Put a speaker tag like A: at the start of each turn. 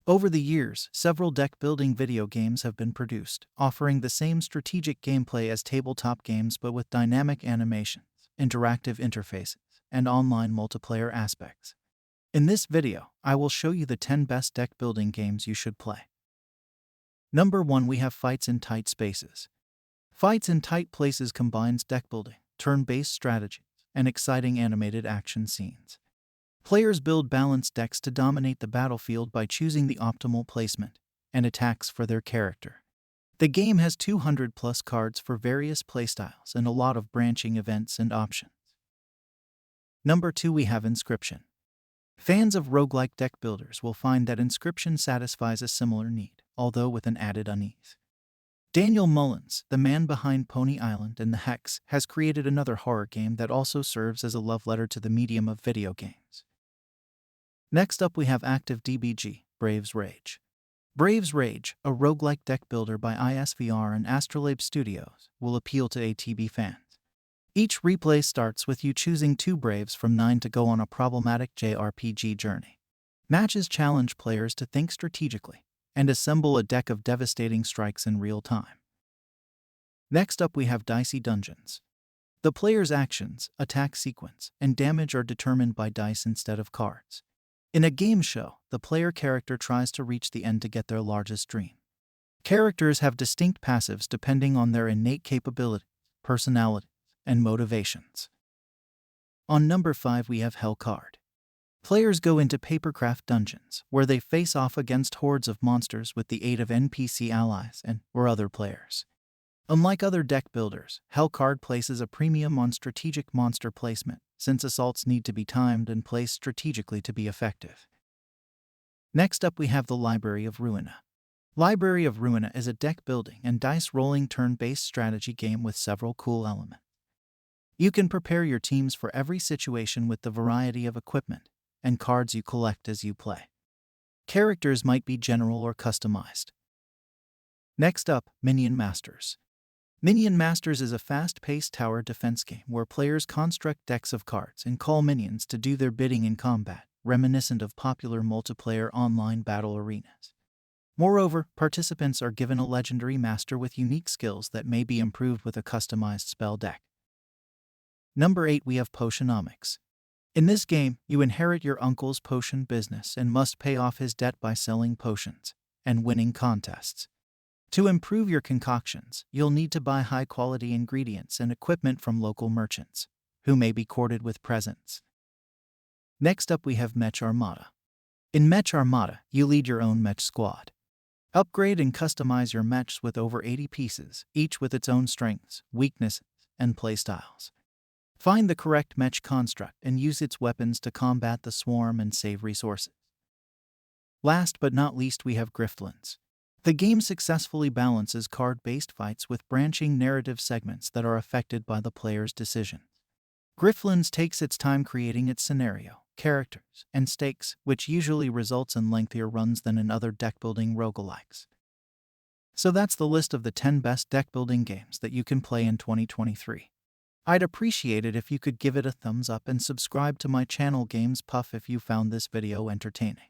A: Over the years, several deck-building video games have been produced, offering the same strategic gameplay as tabletop games but with dynamic animations, interactive interfaces, and online multiplayer aspects. In this video, I will show you the 10 best deck-building games you should play. Number 1, we have Fights in Tight Spaces. Fights in Tight Places combines deck-building, turn-based strategies, and exciting animated action scenes. Players build balanced decks to dominate the battlefield by choosing the optimal placement and attacks for their character. The game has 200+ cards for various playstyles and a lot of branching events and options. Number 2, we have Inscryption. Fans of roguelike deck builders will find that Inscryption satisfies a similar need, although with an added unease. Daniel Mullins, the man behind Pony Island and the Hex, has created another horror game that also serves as a love letter to the medium of video games. Next up, we have Active DBG, Braves Rage. Braves Rage, a roguelike deck builder by ISVR and Astrolabe Studios, will appeal to ATB fans. Each replay starts with you choosing 2 Braves from 9 to go on a problematic JRPG journey. Matches challenge players to think strategically and assemble a deck of devastating strikes in real time. Next up, we have Dicey Dungeons. The player's actions, attack sequence, and damage are determined by dice instead of cards. In a game show, the player character tries to reach the end to get their largest dream. Characters have distinct passives depending on their innate capabilities, personalities, and motivations. On number 5, we have HELLCARD. Players go into papercraft dungeons, where they face off against hordes of monsters with the aid of NPC allies or other players. Unlike other deck builders, HELLCARD places a premium on strategic monster placement, since assaults need to be timed and placed strategically to be effective. Next up, we have the Library of Ruina. Library of Ruina is a deck-building and dice-rolling turn-based strategy game with several cool elements. You can prepare your teams for every situation with the variety of equipment and cards you collect as you play. Characters might be general or customized. Next up, Minion Masters. Minion Masters is a fast-paced tower defense game where players construct decks of cards and call minions to do their bidding in combat, reminiscent of popular multiplayer online battle arenas. Moreover, participants are given a legendary master with unique skills that may be improved with a customized spell deck. Number 8, we have Potionomics. In this game, you inherit your uncle's potion business and must pay off his debt by selling potions and winning contests. To improve your concoctions, you'll need to buy high-quality ingredients and equipment from local merchants, who may be courted with presents. Next up, we have Mech Armada. In Mech Armada, you lead your own mech squad. Upgrade and customize your mechs with over 80 pieces, each with its own strengths, weaknesses, and playstyles. Find the correct mech construct and use its weapons to combat the swarm and save resources. Last but not least, we have Griftlands. The game successfully balances card-based fights with branching narrative segments that are affected by the player's decisions. Griftlands takes its time creating its scenario, characters, and stakes, which usually results in lengthier runs than in other deck-building roguelikes. So that's the list of the 10 best deck-building games that you can play in 2023. I'd appreciate it if you could give it a thumbs up and subscribe to my channel Games Puff if you found this video entertaining.